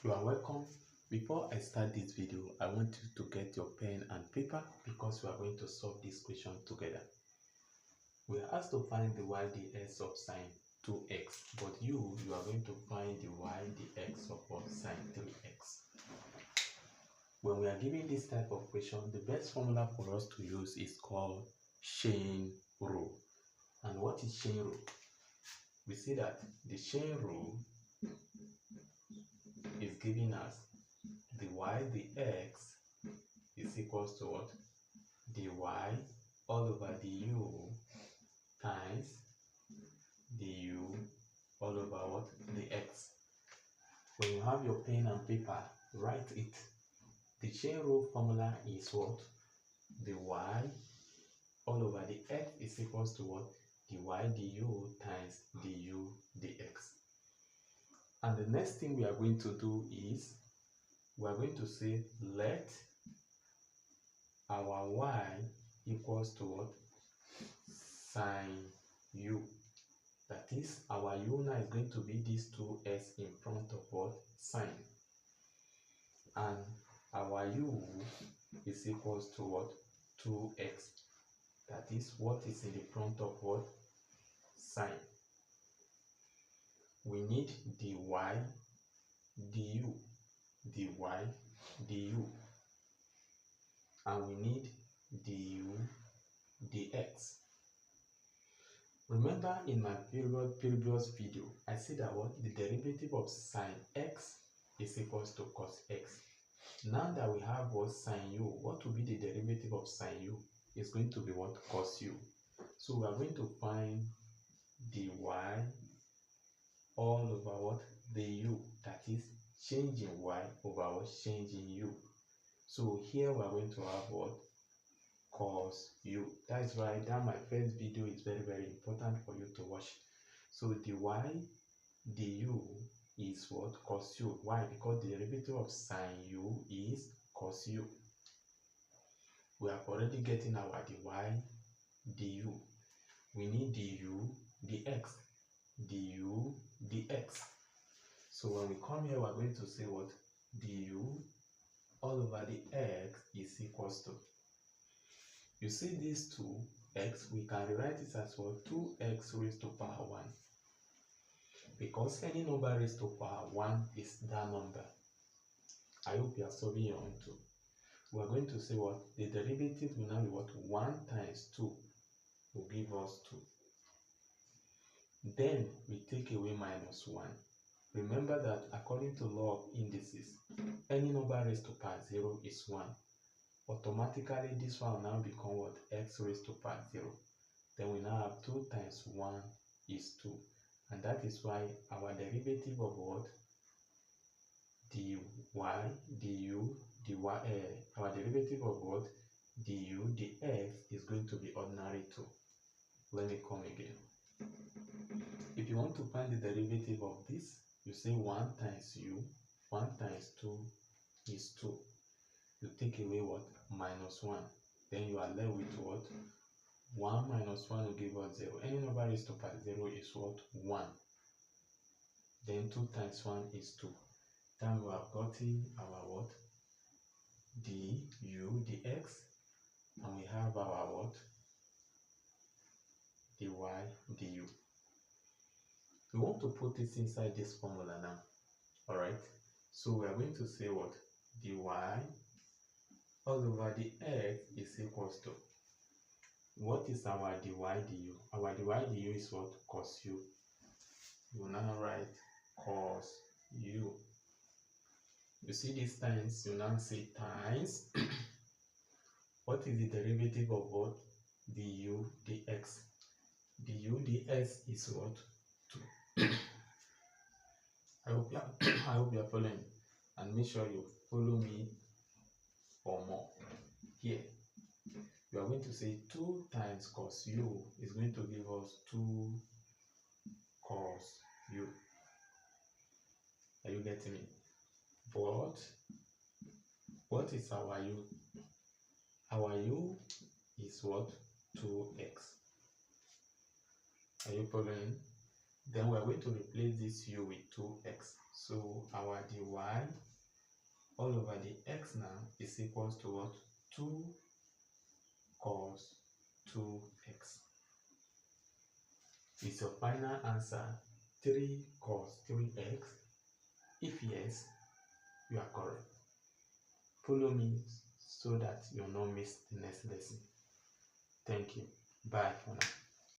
You are welcome. Before I start this video, I want you to get your pen and paper because we are going to solve this question together. We are asked to find the y dx of sine 2x, but you are going to find the y dx of what? Sine 3x. When we are given this type of question, the best formula for us to use is called chain rule. And what is chain rule? We see that the chain rule is giving us the y dx is equals to what? Dy all over du times du all over what? The x. When you have your pen and paper, write it. The chain rule formula is what? The y all over the x is equals to what? Dy du times du dx. And the next thing we are going to do is we are going to say let our y equals to what? Sine u. That is, our u now is going to be this 2s in front of what? Sine. And our u is equals to what? 2x. That is, what is in the front of what? Sine. We need dy du, dy du, and we need du dx. Remember in my previous video, I said that what? The derivative of sine x is equals to cos x. Now that we have what? Sine u, what will be the derivative of sine u? It's going to be what? Cos u. So we are going to find dy all over what? The u, that is changing y over what? Changing u. So here we are going to have what? Cos u. That's why that my first video is very important for you to watch. So dy du is what? Cos u. Why? Because the derivative of sine u is cos u. We are already getting our dy du. We need du dx. Du dx. So when we come here, we are going to say what? Du all over the x is equals to. You see these 2x, we can rewrite it as what? 2x raised to power 1. Because any number raised to power 1 is that number. I hope you are solving your own too. We are going to say what? The derivative will now be what? 1 times 2 will give us 2. Then we take away minus 1. Remember that according to law of indices, any number raised to power 0 is 1. Automatically this one will now become what? X raised to power 0. Then we now have 2 times 1 is 2. And that is why our derivative of what? Dy du dy, our derivative of what? Du dx is going to be ordinary 2. Let me come again. If you want to find the derivative of this, you say 1 times u, 1 times 2 is 2. You take away what? Minus 1. Then you are left with what? 1 minus 1 will give us 0. Any number raised to power 0 is what? 1. Then 2 times 1 is 2. Then we have gotten our what? Du dx. And we have our what? Dy du. We want to put this inside this formula now. Alright? So we are going to say what? Dy all over the x is equals to. What is our dy du? Our dy du is what? Cos u. You will now write cos u. You see these times, you now say times. What is the derivative of what? Du dx. Du dx is what? 2. I hope you are following. And make sure you follow me for more. Here, we are going to say 2 times cos u is going to give us 2 cos u. Are you getting me? But what is our u? Our u is what? 2x. Are you following? Then we are going to replace this u with 2x. So our dy all over the x now is equals to what? 2 cos 2x. Is your final answer 3 cos 3x? If yes, you are correct. Follow me so that you'll not miss the next lesson. Thank you. Bye for now.